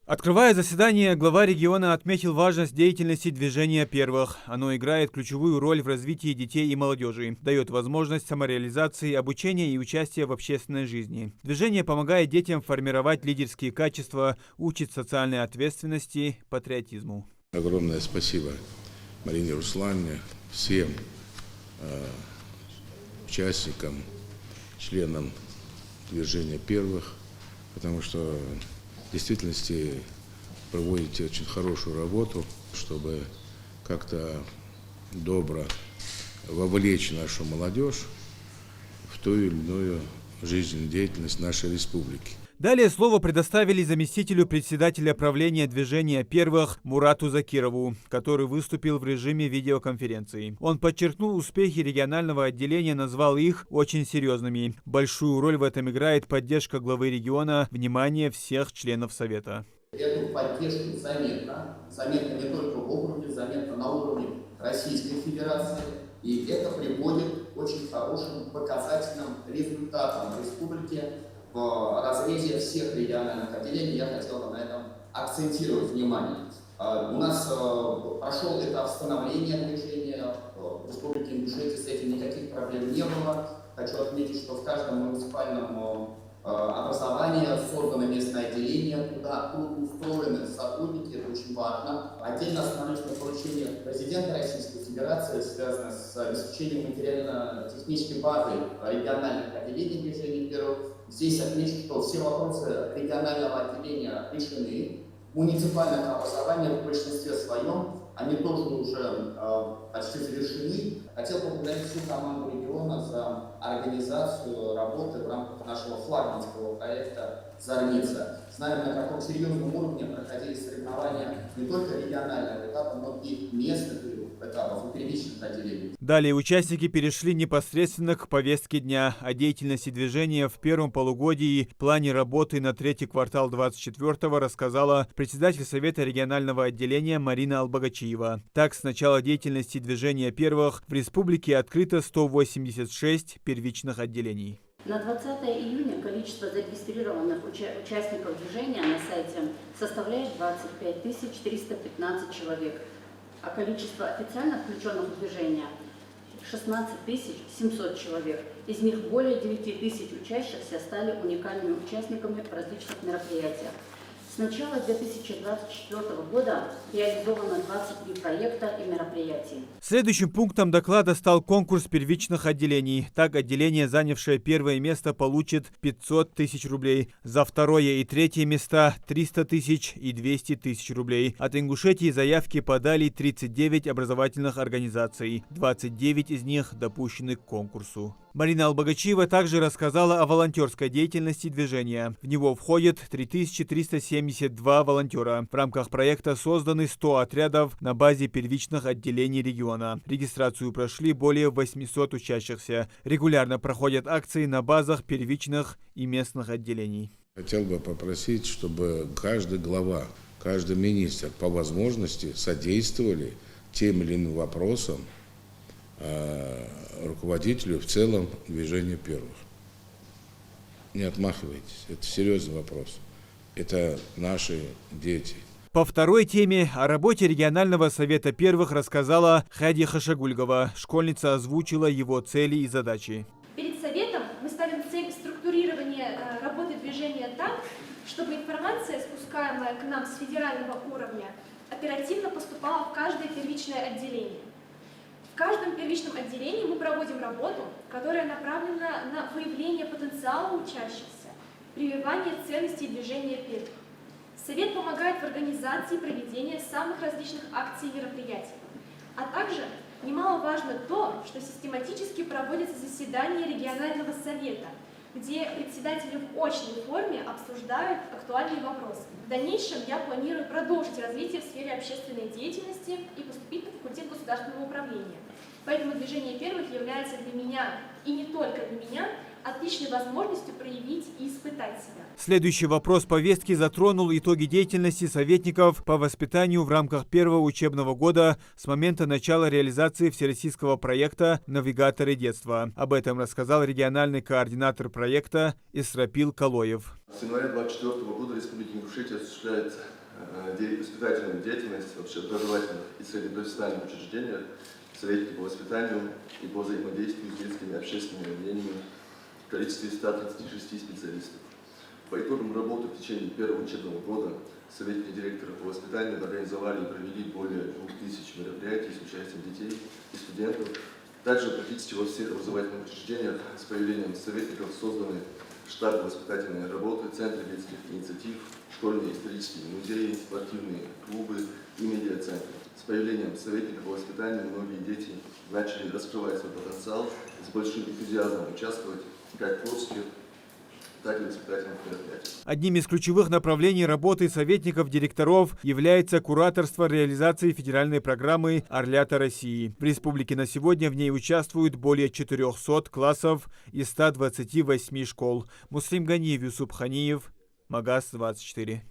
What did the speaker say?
Открывая заседание, глава региона отметил важность деятельности движения первых. Оно играет ключевую роль в развитии детей и молодежи, дает возможность самореализации, обучения и участия в общественной жизни. Движение помогает детям формировать лидерские качества, учит социальной ответственности, патриотизму. Огромное спасибо Марине Руслановне, всем участникам, членам движения первых, потому что в действительности проводите очень хорошую работу, чтобы как-то добро вовлечь нашу молодежь в ту или иную жизненную деятельность нашей республики. Далее слово предоставили заместителю председателя правления движения первых Мурату Закирову, который выступил в режиме видеоконференции. Он подчеркнул успехи регионального отделения, назвал их очень серьезными. Большую роль в этом играет поддержка главы региона, внимание всех членов Совета. Эту поддержку заметно не только в округе, заметно на уровне Российской Федерации. И это приводит к очень хорошим показательным результатам республики. В разрезе всех региональных отделений я хотел бы на этом акцентировать внимание. У нас прошел этап становления движения, в Республике Ингушетия с этим никаких проблем не было. Хочу отметить, что в каждом муниципальном образовании создано местное отделение, куда устроены сотрудники, это очень важно. Отдельно остановлюсь на поручении президента Российской Федерации, связанное с обеспечением материально-технической базы региональных отделений движения первых. Здесь отмечу, что все вопросы регионального отделения решены. Муниципальных образований в большинстве своем, они тоже уже почти завершены. Хотел поблагодарить всю команду региона за организацию работы в рамках нашего флагманского проекта «Зорница». Знаем, на каком серьезном уровне проходили соревнования не только регионального этапа, но и местных этапов и первичных отделений. Далее участники перешли непосредственно к повестке дня о деятельности движения в первом полугодии. Плане работы на третий квартал 24-го рассказала председатель Совета регионального отделения Марина Албогачиева. Так, с начала деятельности движения первых в республике открыто 186 первичных отделений. На 20 июня количество зарегистрированных участников движения на сайте составляет 25 315 человек, а количество официально включенных в движение 16 700 человек. Из них более 9 тысяч учащихся стали уникальными участниками в различных мероприятиях. С начала 2024 года реализовано 23 проекта и мероприятий. Следующим пунктом доклада стал конкурс первичных отделений. Так, отделение, занявшее первое место, получит 500 тысяч рублей. За второе и третье места 300 тысяч и 200 тысяч рублей. От Ингушетии заявки подали 39 образовательных организаций. 29 из них допущены к конкурсу. Марина Албогачиева также рассказала о волонтерской деятельности движения. В него входят 3372 волонтера. В рамках проекта созданы 100 отрядов на базе первичных отделений региона. Регистрацию прошли более 800 учащихся. Регулярно проходят акции на базах первичных и местных отделений. Хотел бы попросить, чтобы каждый глава, каждый министр по возможности содействовали тем или иным вопросам руководителю в целом движения первых. Не отмахивайтесь, это серьезный вопрос. Это наши дети. По второй теме о работе регионального совета первых рассказала Хади Хашагульгова. Школьница озвучила его цели и задачи. Перед советом мы ставим цель структурирования работы движения так, чтобы информация, спускаемая к нам с федерального уровня, оперативно поступала в каждое первичное отделение. В каждом первичном отделении мы проводим работу, которая направлена на выявление потенциала учащихся, прививание ценностей движения первых. Совет помогает в организации и проведении самых различных акций и мероприятий. А также немаловажно то, что систематически проводятся заседания регионального совета, где председатели в очной форме обсуждают актуальные вопросы. В дальнейшем я планирую продолжить развитие в сфере общественной деятельности и поступить на факультет государственного управления. Поэтому движение первых является для меня, и не только для меня, отличной возможностью проявить и испытать себя. Следующий вопрос повестки затронул итоги деятельности советников по воспитанию в рамках первого учебного года с момента начала реализации всероссийского проекта «Навигаторы детства». Об этом рассказал региональный координатор проекта Исрапил Калоев. С января 2024 года в Республике Ингушетия осуществляется воспитательную деятельность в общеобразовательных и среднепрофессиональных учреждениях, советники по воспитанию и по взаимодействию с детскими и общественными объединениями в количестве 136 специалистов. По итогам работы в течение первого учебного года советники директора по воспитанию организовали и провели более 2000 мероприятий с участием детей и студентов. Также практически во всех образовательных учреждениях с появлением советников созданы штабы воспитательной работы, центры детских инициатив, школьные исторические музеи, спортивные клубы и медиацентры. С появлением советников по воспитанию многие дети начали раскрывать свой потенциал, с большим энтузиазмом участвовать как в творческих, так и в воспитательных мероприятиях. Одним из ключевых направлений работы советников-директоров является кураторство реализации федеральной программы «Орлята России». В республике на сегодня в ней участвуют более 400 классов из 128 школ. Муслим Ганиев, Юсуп Ханиев, Магаз 24.